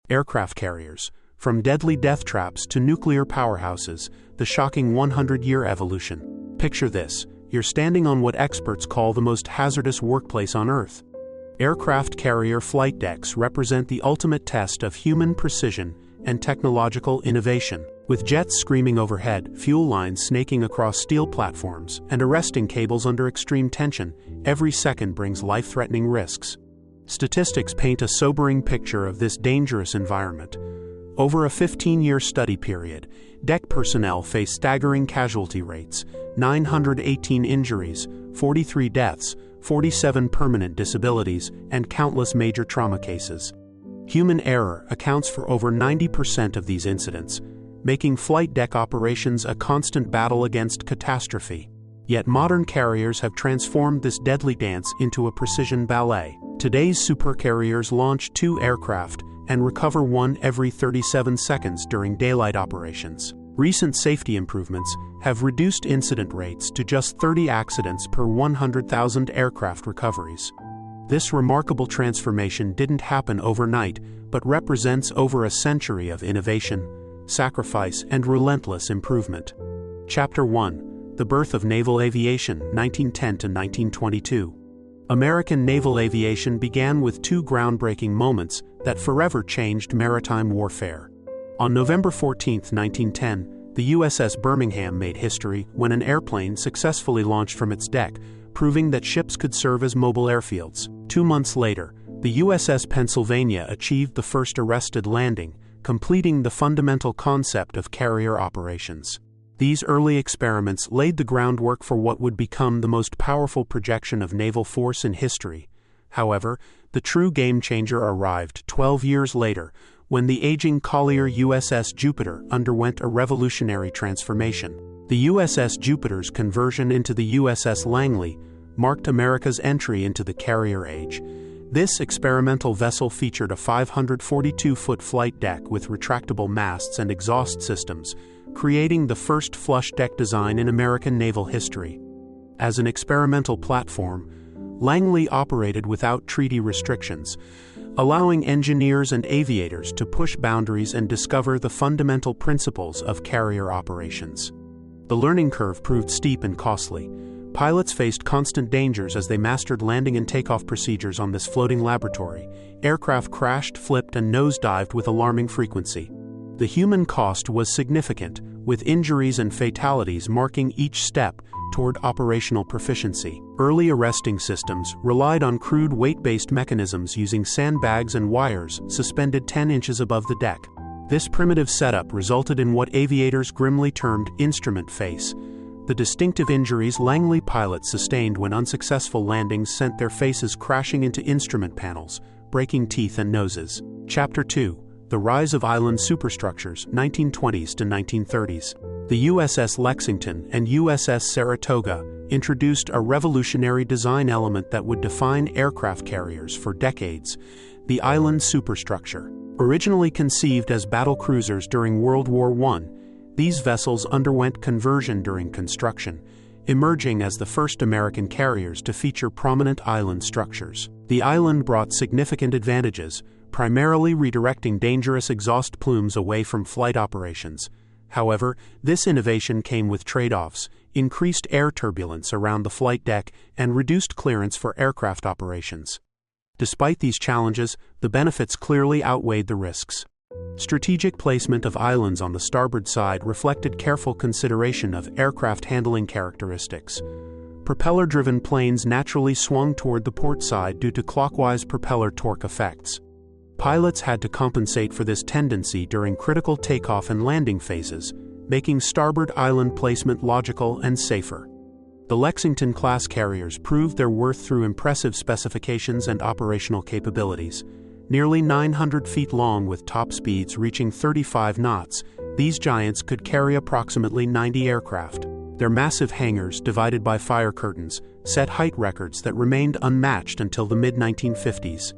Aircraft carriers. From deadly death traps to nuclear powerhouses, the shocking 100-year evolution. Picture this: you're standing on what experts call the most hazardous workplace on Earth. Aircraft carrier flight decks represent the ultimate test of human precision and technological innovation. With jets screaming overhead, fuel lines snaking across steel platforms, and arresting cables under extreme tension, every second brings life-threatening risks. Statistics paint a sobering picture of this dangerous environment. Over a 15-year study period, deck personnel face staggering casualty rates: 918 injuries, 43 deaths, 47 permanent disabilities, and countless major trauma cases. Human error accounts for over 90% of these incidents, making flight deck operations a constant battle against catastrophe. Yet modern carriers have transformed this deadly dance into a precision ballet. Today's supercarriers launch 2 aircraft and recover 1 every 37 seconds during daylight operations. Recent safety improvements have reduced incident rates to just 30 accidents per 100,000 aircraft recoveries. This remarkable transformation didn't happen overnight, but represents over a century of innovation, sacrifice, and relentless improvement. Chapter 1: The Birth of Naval Aviation, 1910 to 1922. American naval aviation began with 2 groundbreaking moments that forever changed maritime warfare. On November 14, 1910, the USS Birmingham made history when an airplane successfully launched from its deck, proving that ships could serve as mobile airfields. 2 months later, the USS Pennsylvania achieved the first arrested landing, completing the fundamental concept of carrier operations. These early experiments laid the groundwork for what would become the most powerful projection of naval force in history. However, the true game-changer arrived 12 years later, when the aging collier USS Jupiter underwent a revolutionary transformation. The USS Jupiter's conversion into the USS Langley marked America's entry into the carrier age. This experimental vessel featured a 542-foot flight deck with retractable masts and exhaust systems, creating the first flush deck design in American naval history. As an experimental platform, Langley operated without treaty restrictions, allowing engineers and aviators to push boundaries and discover the fundamental principles of carrier operations. The learning curve proved steep and costly. Pilots faced constant dangers as they mastered landing and takeoff procedures on this floating laboratory. Aircraft crashed, flipped, and nosedived with alarming frequency. The human cost was significant, with injuries and fatalities marking each step toward operational proficiency. Early arresting systems relied on crude weight-based mechanisms using sandbags and wires suspended 10 inches above the deck. This primitive setup resulted in what aviators grimly termed instrument face, the distinctive injuries Langley pilots sustained when unsuccessful landings sent their faces crashing into instrument panels, breaking teeth and noses. Chapter 2: The Rise of Island Superstructures, 1920s to 1930s. The USS Lexington and USS Saratoga introduced a revolutionary design element that would define aircraft carriers for decades: the island superstructure. Originally conceived as battle cruisers during World War I, these vessels underwent conversion during construction, emerging as the first American carriers to feature prominent island structures. The island brought significant advantages, primarily redirecting dangerous exhaust plumes away from flight operations. However, this innovation came with trade-offs: increased air turbulence around the flight deck and reduced clearance for aircraft operations. Despite these challenges, the benefits clearly outweighed the risks. Strategic placement of islands on the starboard side reflected careful consideration of aircraft handling characteristics. Propeller-driven planes naturally swung toward the port side due to clockwise propeller torque effects. Pilots had to compensate for this tendency during critical takeoff and landing phases, making starboard island placement logical and safer. The Lexington-class carriers proved their worth through impressive specifications and operational capabilities. Nearly 900 feet long with top speeds reaching 35 knots, these giants could carry approximately 90 aircraft. Their massive hangars, divided by fire curtains, set height records that remained unmatched until the mid-1950s.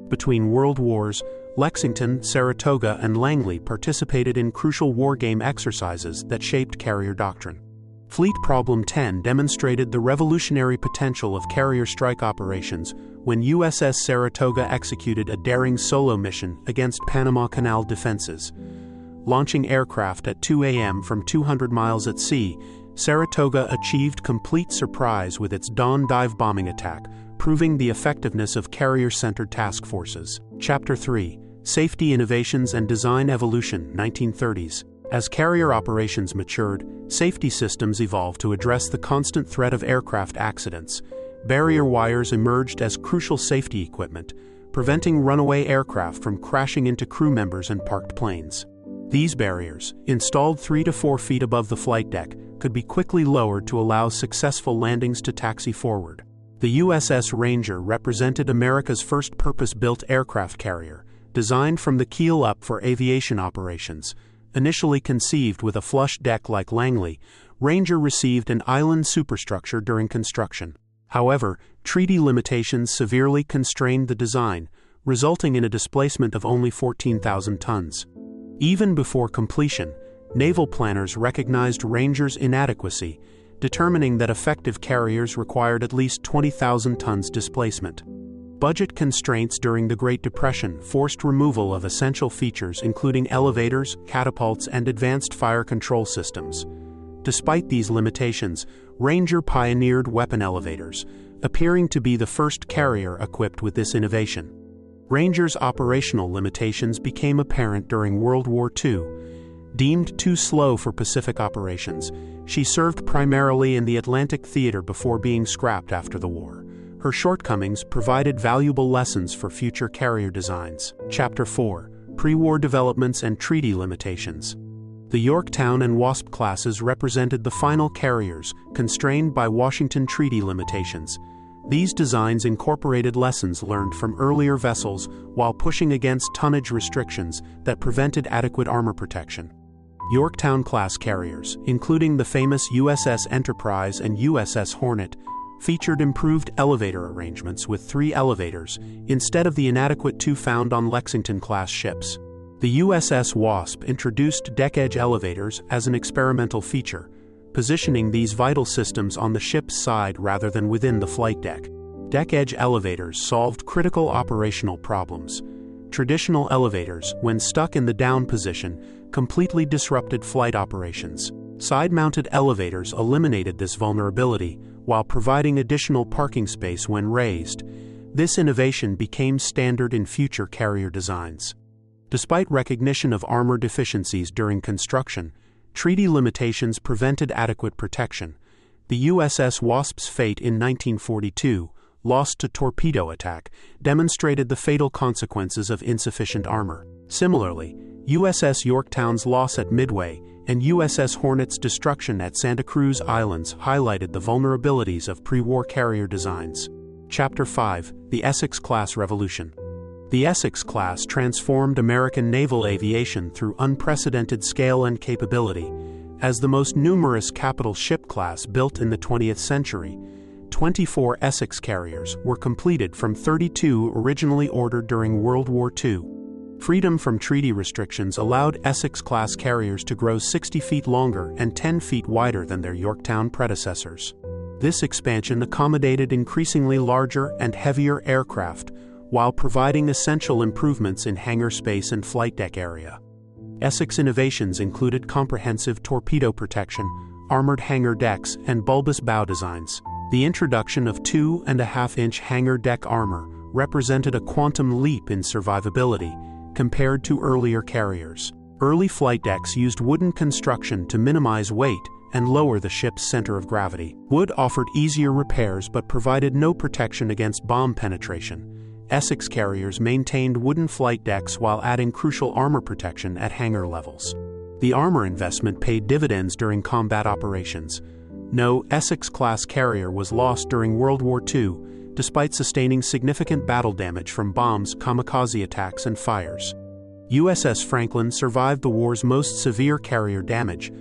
Between world wars, Lexington, Saratoga, and Langley participated in crucial wargame exercises that shaped carrier doctrine. Fleet Problem 10 demonstrated the revolutionary potential of carrier strike operations when USS Saratoga executed a daring solo mission against Panama Canal defenses. Launching aircraft at 2 a.m. from 200 miles at sea, Saratoga achieved complete surprise with its dawn dive bombing attack, proving the effectiveness of carrier-centered task forces. Chapter 3: Safety Innovations and Design Evolution, 1930s. As carrier operations matured, safety systems evolved to address the constant threat of aircraft accidents. Barrier wires emerged as crucial safety equipment, preventing runaway aircraft from crashing into crew members and parked planes. These barriers, installed 3 to 4 feet above the flight deck, could be quickly lowered to allow successful landings to taxi forward. The USS Ranger represented America's first purpose-built aircraft carrier, designed from the keel up for aviation operations. Initially conceived with a flush deck like Langley, Ranger received an island superstructure during construction. However, treaty limitations severely constrained the design, resulting in a displacement of only 14,000 tons. Even before completion, naval planners recognized Ranger's inadequacy, determining that effective carriers required at least 20,000 tons displacement. Budget constraints during the Great Depression forced removal of essential features including elevators, catapults, and advanced fire control systems. Despite these limitations, Ranger pioneered weapon elevators, appearing to be the first carrier equipped with this innovation. Ranger's operational limitations became apparent during World War II. Deemed too slow for Pacific operations, she served primarily in the Atlantic theater before being scrapped after the war. Her shortcomings provided valuable lessons for future carrier designs. Chapter 4: Pre-war developments and treaty limitations. The Yorktown and Wasp classes represented the final carriers, constrained by Washington Treaty limitations. These designs incorporated lessons learned from earlier vessels while pushing against tonnage restrictions that prevented adequate armor protection. Yorktown-class carriers, including the famous USS Enterprise and USS Hornet, featured improved elevator arrangements with 3 elevators instead of the inadequate 2 found on Lexington-class ships. The USS Wasp introduced deck-edge elevators as an experimental feature, positioning these vital systems on the ship's side rather than within the flight deck. Deck-edge elevators solved critical operational problems. Traditional elevators, when stuck in the down position, completely disrupted flight operations. Side-mounted elevators eliminated this vulnerability while providing additional parking space when raised. This innovation became standard in future carrier designs. Despite recognition of armor deficiencies during construction, treaty limitations prevented adequate protection. The USS Wasp's fate in 1942, lost to torpedo attack, demonstrated the fatal consequences of insufficient armor. Similarly, USS Yorktown's loss at Midway and USS Hornet's destruction at Santa Cruz Islands highlighted the vulnerabilities of pre-war carrier designs. Chapter 5: The Essex-class Revolution. The Essex-class transformed American naval aviation through unprecedented scale and capability. As the most numerous capital ship class built in the 20th century, 24 Essex carriers were completed from 32 originally ordered during World War II. Freedom from treaty restrictions allowed Essex-class carriers to grow 60 feet longer and 10 feet wider than their Yorktown predecessors. This expansion accommodated increasingly larger and heavier aircraft, while providing essential improvements in hangar space and flight deck area. Essex innovations included comprehensive torpedo protection, armored hangar decks, and bulbous bow designs. The introduction of 2.5-inch hangar deck armor represented a quantum leap in survivability compared to earlier carriers. Early flight decks used wooden construction to minimize weight and lower the ship's center of gravity. Wood offered easier repairs but provided no protection against bomb penetration. Essex carriers maintained wooden flight decks while adding crucial armor protection at hangar levels. The armor investment paid dividends during combat operations. No Essex-class carrier was lost during World War II, despite sustaining significant battle damage from bombs, kamikaze attacks, and fires. USS Franklin survived the war's most severe carrier damage,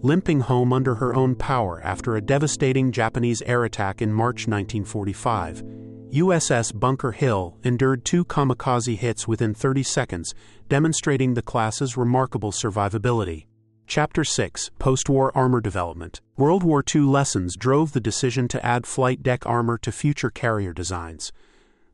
limping home under her own power after a devastating Japanese air attack in March 1945. USS Bunker Hill endured 2 kamikaze hits within 30 seconds, demonstrating the class's remarkable survivability. Chapter 6: Post-War Armor Development. World War II lessons drove the decision to add flight deck armor to future carrier designs.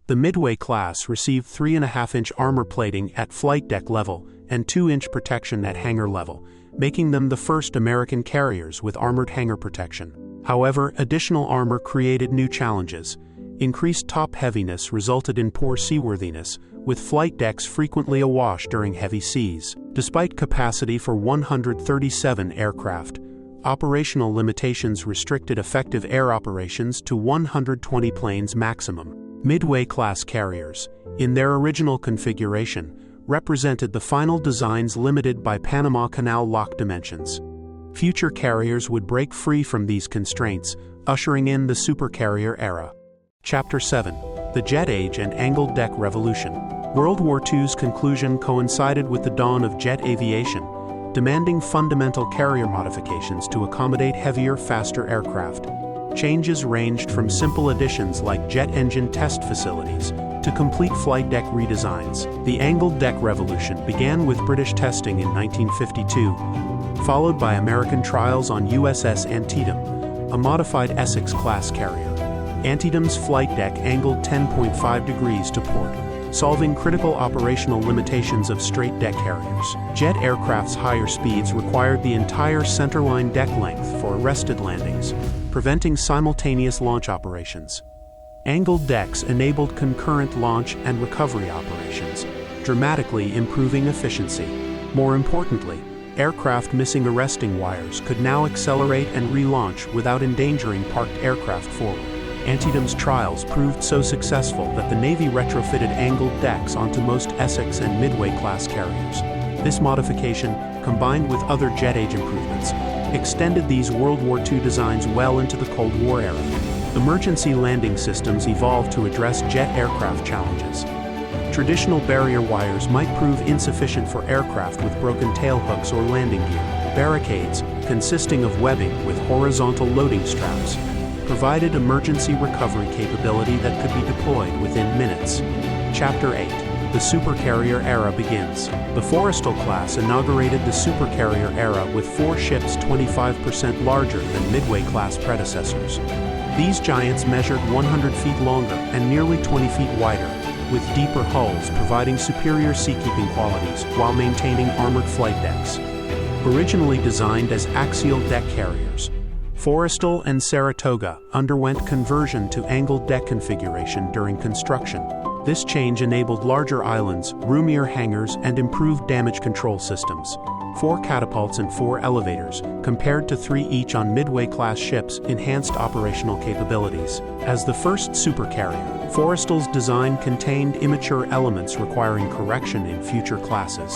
The Midway class received 3.5-inch armor plating at flight deck level and 2-inch protection at hangar level, making them the first American carriers with armored hangar protection. However, additional armor created new challenges. Increased top heaviness resulted in poor seaworthiness, with flight decks frequently awash during heavy seas. Despite capacity for 137 aircraft, operational limitations restricted effective air operations to 120 planes maximum. Midway-class carriers, in their original configuration, represented the final designs limited by Panama Canal lock dimensions. Future carriers would break free from these constraints, ushering in the supercarrier era. Chapter 7: The Jet Age and Angled Deck Revolution. World War II's conclusion coincided with the dawn of jet aviation, demanding fundamental carrier modifications to accommodate heavier, faster aircraft. Changes ranged from simple additions like jet engine test facilities to complete flight deck redesigns. The angled deck revolution began with British testing in 1952, followed by American trials on USS Antietam, a modified Essex-class carrier. Antietam's flight deck angled 10.5 degrees to port, solving critical operational limitations of straight deck carriers. Jet aircraft's higher speeds required the entire centerline deck length for arrested landings, preventing simultaneous launch operations. Angled decks enabled concurrent launch and recovery operations, dramatically improving efficiency. More importantly, aircraft missing arresting wires could now accelerate and relaunch without endangering parked aircraft forward. Antietam's trials proved so successful that the Navy retrofitted angled decks onto most Essex and Midway-class carriers. This modification, combined with other jet age improvements, extended these World War II designs well into the Cold War era. Emergency landing systems evolved to address jet aircraft challenges. Traditional barrier wires might prove insufficient for aircraft with broken tailhooks or landing gear. Barricades, consisting of webbing with horizontal loading straps, provided emergency recovery capability that could be deployed within minutes. Chapter 8: The Supercarrier Era begins. The Forrestal class inaugurated the supercarrier era with 4 ships 25% larger than Midway-class predecessors. These giants measured 100 feet longer and nearly 20 feet wider, with deeper hulls providing superior seakeeping qualities while maintaining armored flight decks. Originally designed as axial deck carriers, Forrestal and Saratoga underwent conversion to angled deck configuration during construction. This change enabled larger islands, roomier hangars, and improved damage control systems. 4 catapults and 4 elevators, compared to 3 each on Midway-class ships, enhanced operational capabilities. As the first supercarrier, Forrestal's design contained immature elements requiring correction in future classes.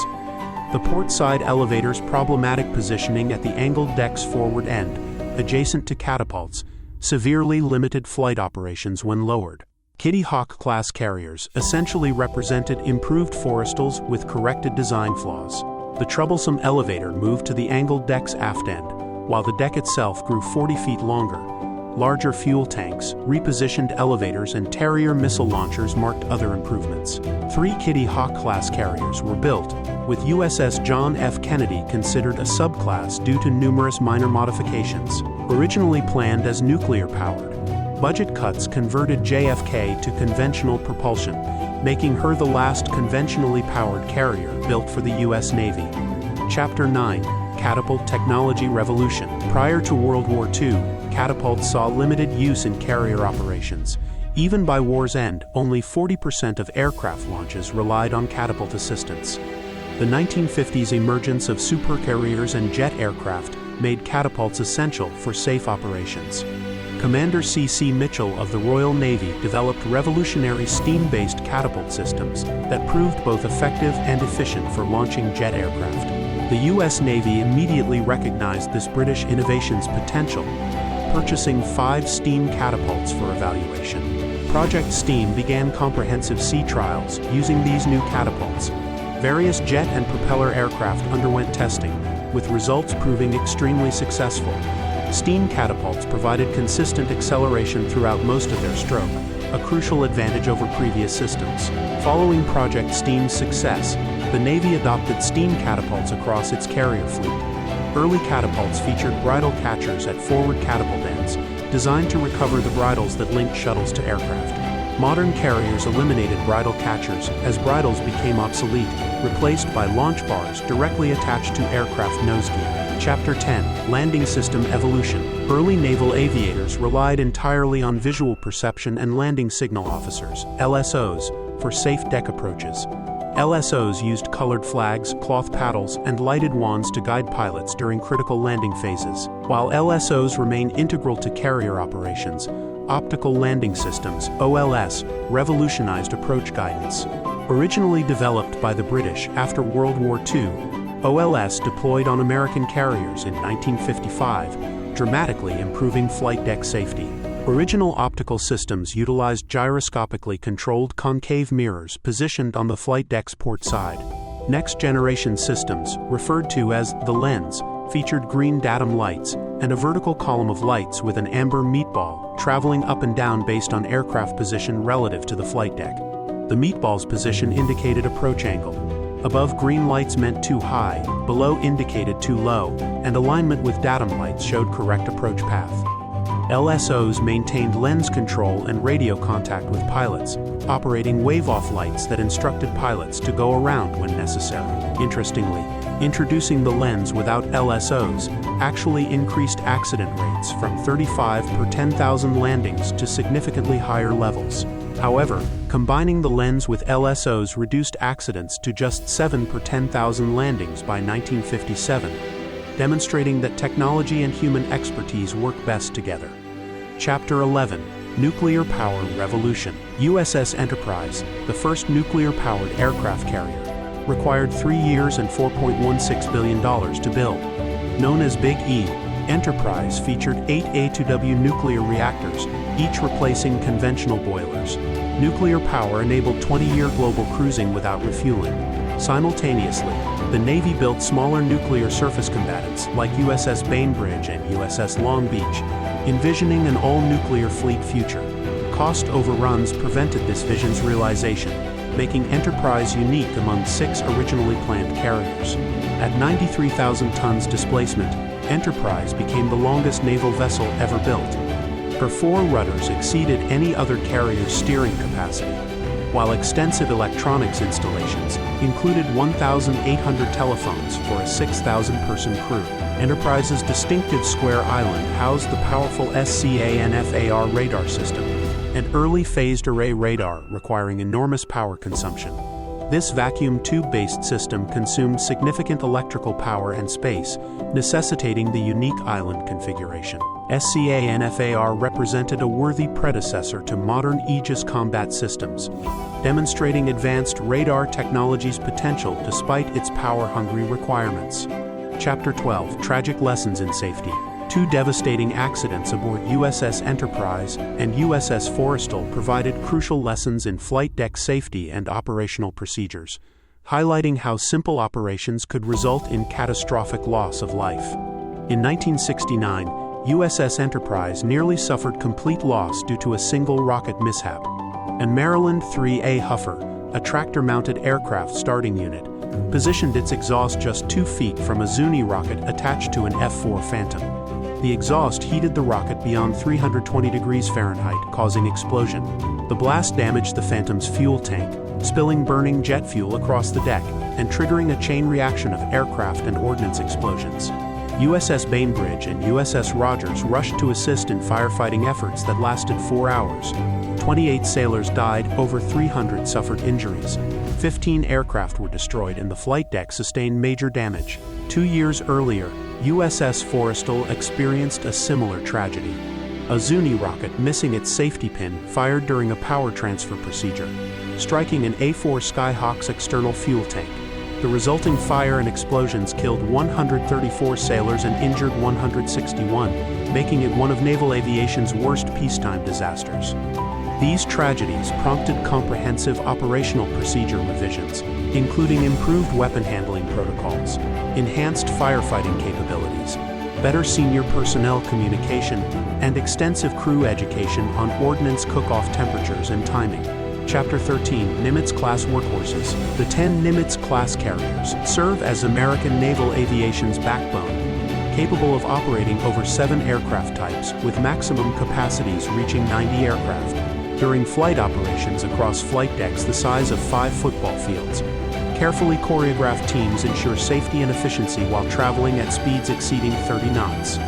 The port-side elevator's problematic positioning at the angled deck's forward end, adjacent to catapults, severely limited flight operations when lowered. Kitty Hawk-class carriers essentially represented improved Forrestals with corrected design flaws. The troublesome elevator moved to the angled deck's aft end, while the deck itself grew 40 feet longer. Larger fuel tanks, repositioned elevators, and Terrier missile launchers marked other improvements. 3 Kitty Hawk-class carriers were built, with USS John F. Kennedy considered a subclass due to numerous minor modifications. Originally planned as nuclear-powered, budget cuts converted JFK to conventional propulsion, making her the last conventionally powered carrier built for the U.S. Navy. Chapter 9: Catapult Technology Revolution. Prior to World War II, catapults saw limited use in carrier operations. Even by war's end, only 40% of aircraft launches relied on catapult assistance. The 1950s emergence of supercarriers and jet aircraft made catapults essential for safe operations. Commander C.C. Mitchell of the Royal Navy developed revolutionary steam-based catapult systems that proved both effective and efficient for launching jet aircraft. The U.S. Navy immediately recognized this British innovation's potential, purchasing 5 steam catapults for evaluation. Project Steam began comprehensive sea trials using these new catapults. Various jet and propeller aircraft underwent testing, with results proving extremely successful. Steam catapults provided consistent acceleration throughout most of their stroke, a crucial advantage over previous systems. Following Project Steam's success, the Navy adopted steam catapults across its carrier fleet. Early catapults featured bridle catchers at forward catapult ends, designed to recover the bridles that linked shuttles to aircraft. Modern carriers eliminated bridle catchers as bridles became obsolete, replaced by launch bars directly attached to aircraft nose gear. Chapter 10: Landing System Evolution. Early naval aviators relied entirely on visual perception and landing signal officers, LSOs, for safe deck approaches. LSOs used colored flags, cloth paddles, and lighted wands to guide pilots during critical landing phases. While LSOs remain integral to carrier operations, optical landing systems, OLS, revolutionized approach guidance. Originally developed by the British after World War II, OLS deployed on American carriers in 1955, dramatically improving flight deck safety. Original optical systems utilized gyroscopically controlled concave mirrors positioned on the flight deck's port side. Next-generation systems, referred to as the lens, featured green datum lights and a vertical column of lights with an amber meatball traveling up and down based on aircraft position relative to the flight deck. The meatball's position indicated approach angle. Above green lights meant too high, below indicated too low, and alignment with datum lights showed correct approach path. LSOs maintained lens control and radio contact with pilots, operating wave-off lights that instructed pilots to go around when necessary. Interestingly, introducing the lens without LSOs actually increased accident rates from 35 per 10,000 landings to significantly higher levels. However, combining the lens with LSOs reduced accidents to just 7 per 10,000 landings by 1957, demonstrating that technology and human expertise work best together. Chapter 11: Nuclear Power Revolution. USS Enterprise, the first nuclear-powered aircraft carrier, required 3 years and $4.16 billion to build. Known as Big E, Enterprise featured 8 A2W nuclear reactors, each replacing conventional boilers. Nuclear power enabled 20-year global cruising without refueling. Simultaneously, the Navy built smaller nuclear surface combatants like USS Bainbridge and USS Long Beach, envisioning an all-nuclear fleet future. Cost overruns prevented this vision's realization, making Enterprise unique among 6 originally planned carriers. At 93,000 tons displacement, Enterprise became the longest naval vessel ever built. Her 4 rudders exceeded any other carrier's steering capacity, while extensive electronics installations included 1,800 telephones for a 6,000-person crew. Enterprise's distinctive square island housed the powerful SCANFAR radar system, an early phased array radar requiring enormous power consumption. This vacuum tube-based system consumed significant electrical power and space, necessitating the unique island configuration. SCANFAR represented a worthy predecessor to modern Aegis combat systems, demonstrating advanced radar technology's potential despite its power-hungry requirements. Chapter 12: Tragic Lessons in Safety. 2 devastating accidents aboard USS Enterprise and USS Forrestal provided crucial lessons in flight deck safety and operational procedures, highlighting how simple operations could result in catastrophic loss of life. In 1969, USS Enterprise nearly suffered complete loss due to a single rocket mishap. And Maryland 3A Huffer, a tractor-mounted aircraft starting unit, positioned its exhaust just 2 feet from a Zuni rocket attached to an F-4 Phantom. The exhaust heated the rocket beyond 320 degrees Fahrenheit, causing explosion. The blast damaged the Phantom's fuel tank, spilling burning jet fuel across the deck and triggering a chain reaction of aircraft and ordnance explosions. USS Bainbridge and USS Rogers rushed to assist in firefighting efforts that lasted 4 hours. 28 sailors died, over 300 suffered injuries. 15 aircraft were destroyed and the flight deck sustained major damage. 2 years earlier, USS Forrestal experienced a similar tragedy. A Zuni rocket missing its safety pin fired during a power transfer procedure, striking an A-4 Skyhawk's external fuel tank. The resulting fire and explosions killed 134 sailors and injured 161, making it one of naval aviation's worst peacetime disasters. These tragedies prompted comprehensive operational procedure revisions, including improved weapon handling protocols, enhanced firefighting capabilities, better senior personnel communication, and extensive crew education on ordnance cook-off temperatures and timing. Chapter 13: Nimitz-class workhorses. The 10 Nimitz-class carriers serve as American naval aviation's backbone, capable of operating over 7 aircraft types, with maximum capacities reaching 90 aircraft, during flight operations across flight decks the size of 5 football fields. Carefully choreographed teams ensure safety and efficiency while traveling at speeds exceeding 30 knots.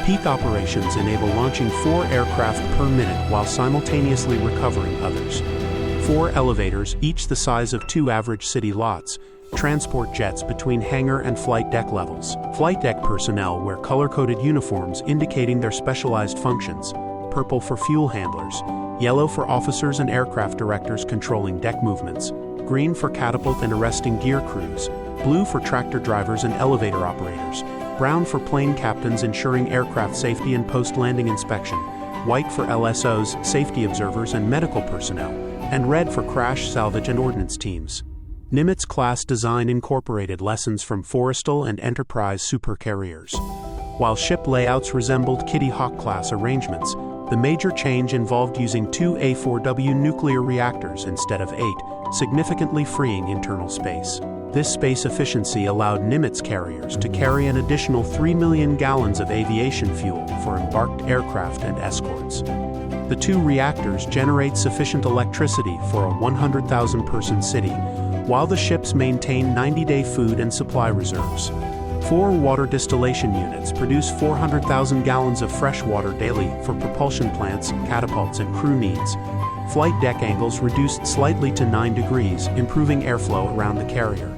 Peak operations enable launching 4 aircraft per minute while simultaneously recovering others. 4 elevators, each the size of 2 average city lots, transport jets between hangar and flight deck levels. Flight deck personnel wear color-coded uniforms indicating their specialized functions: purple for fuel handlers, yellow for officers and aircraft directors controlling deck movements, green for catapult and arresting gear crews, blue for tractor drivers and elevator operators, brown for plane captains ensuring aircraft safety and post-landing inspection, white for LSOs, safety observers and medical personnel, and red for crash, salvage and ordnance teams. Nimitz-class design incorporated lessons from Forrestal and Enterprise supercarriers. While ship layouts resembled Kitty Hawk-class arrangements, the major change involved using 2 A4W nuclear reactors instead of 8, significantly freeing internal space. This space efficiency allowed Nimitz carriers to carry an additional 3 million gallons of aviation fuel for embarked aircraft and escorts. The 2 reactors generate sufficient electricity for a 100,000-person city, while the ships maintain 90-day food and supply reserves. 4 water distillation units produce 400,000 gallons of fresh water daily for propulsion plants, catapults, and crew needs. Flight deck angles reduced slightly to 9 degrees, improving airflow around the carrier.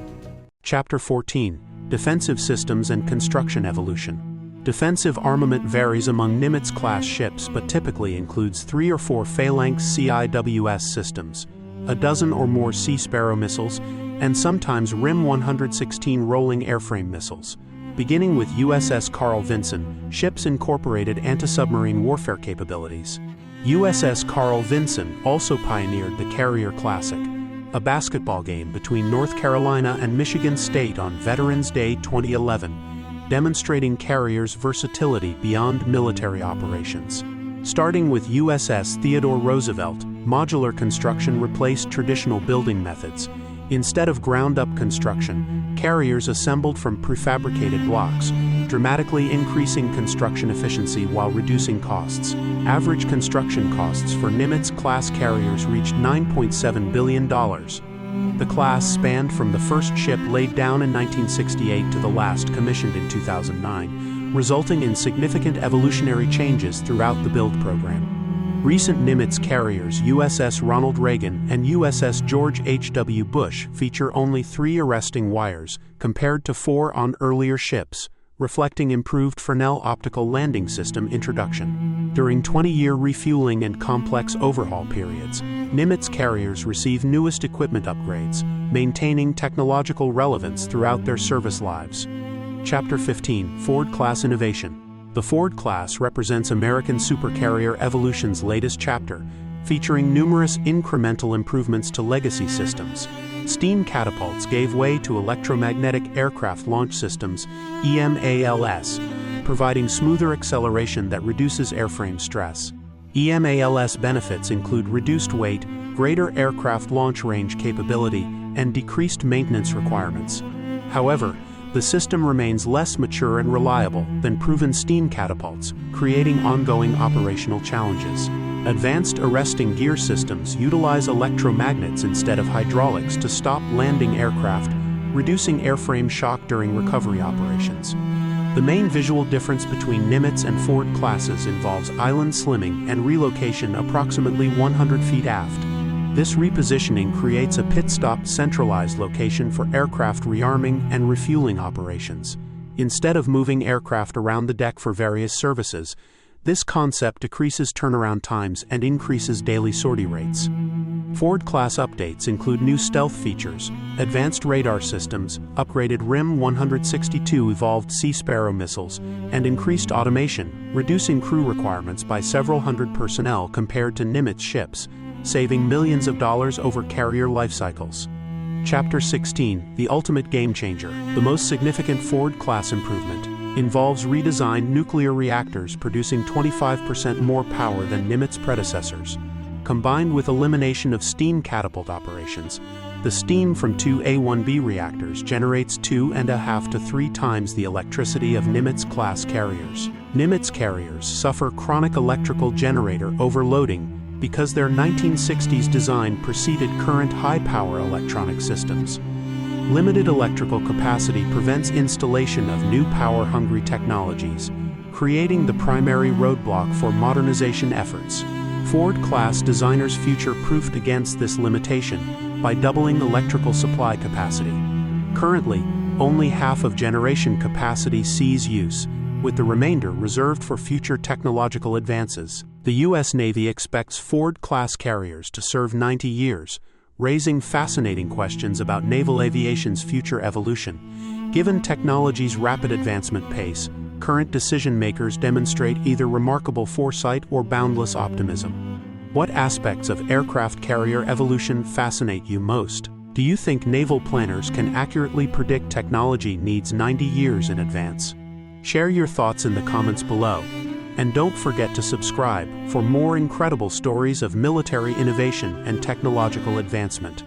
Chapter 14: Defensive Systems and Construction Evolution. Defensive armament varies among Nimitz-class ships but typically includes 3 or 4 Phalanx CIWS systems, a dozen or more Sea Sparrow missiles, and sometimes RIM-116 rolling airframe missiles. Beginning with USS Carl Vinson, ships incorporated anti-submarine warfare capabilities. USS Carl Vinson also pioneered the Carrier Classic, a basketball game between North Carolina and Michigan State on Veterans Day 2011, demonstrating carriers' versatility beyond military operations. Starting with USS Theodore Roosevelt, modular construction replaced traditional building methods. Instead of ground-up construction, carriers assembled from prefabricated blocks, dramatically increasing construction efficiency while reducing costs. Average construction costs for Nimitz-class carriers reached $9.7 billion. The class spanned from the first ship laid down in 1968 to the last commissioned in 2009, resulting in significant evolutionary changes throughout the build program. Recent Nimitz carriers USS Ronald Reagan and USS George H.W. Bush feature only 3 arresting wires, compared to 4 on earlier ships, reflecting improved Fresnel optical landing system introduction. During 20-year refueling and complex overhaul periods, Nimitz carriers receive newest equipment upgrades, maintaining technological relevance throughout their service lives. Chapter 15: Ford-class Innovation. The Ford class represents American supercarrier evolution's latest chapter, featuring numerous incremental improvements to legacy systems. Steam catapults gave way to electromagnetic aircraft launch systems, EMALS, providing smoother acceleration that reduces airframe stress. EMALS benefits include reduced weight, greater aircraft launch range capability, and decreased maintenance requirements. However, the system remains less mature and reliable than proven steam catapults, creating ongoing operational challenges. Advanced arresting gear systems utilize electromagnets instead of hydraulics to stop landing aircraft, reducing airframe shock during recovery operations. The main visual difference between Nimitz and Ford classes involves island slimming and relocation approximately 100 feet aft. This repositioning creates a pit-stop centralized location for aircraft rearming and refueling operations. Instead of moving aircraft around the deck for various services, this concept decreases turnaround times and increases daily sortie rates. Ford-class updates include new stealth features, advanced radar systems, upgraded RIM-162 evolved Sea Sparrow missiles, and increased automation, reducing crew requirements by several hundred personnel compared to Nimitz ships, saving millions of dollars over carrier life cycles. Chapter 16: The Ultimate Game Changer. The most significant Ford-class improvement involves redesigned nuclear reactors producing 25% more power than Nimitz predecessors. Combined with elimination of steam catapult operations, The steam from two A1B reactors generates 2.5 to 3 times the electricity of Nimitz-class carriers. Nimitz carriers suffer chronic electrical generator overloading because their 1960s design preceded current high-power electronic systems. Limited electrical capacity prevents installation of new power-hungry technologies, creating the primary roadblock for modernization efforts. Ford-class designers future-proofed against this limitation by doubling electrical supply capacity. Currently, only half of generation capacity sees use, with the remainder reserved for future technological advances. The U.S. Navy expects Ford-class carriers to serve 90 years, raising fascinating questions about naval aviation's future evolution. Given technology's rapid advancement pace, current decision-makers demonstrate either remarkable foresight or boundless optimism. What aspects of aircraft carrier evolution fascinate you most? Do you think naval planners can accurately predict technology needs 90 years in advance? Share your thoughts in the comments below. And don't forget to subscribe for more incredible stories of military innovation and technological advancement.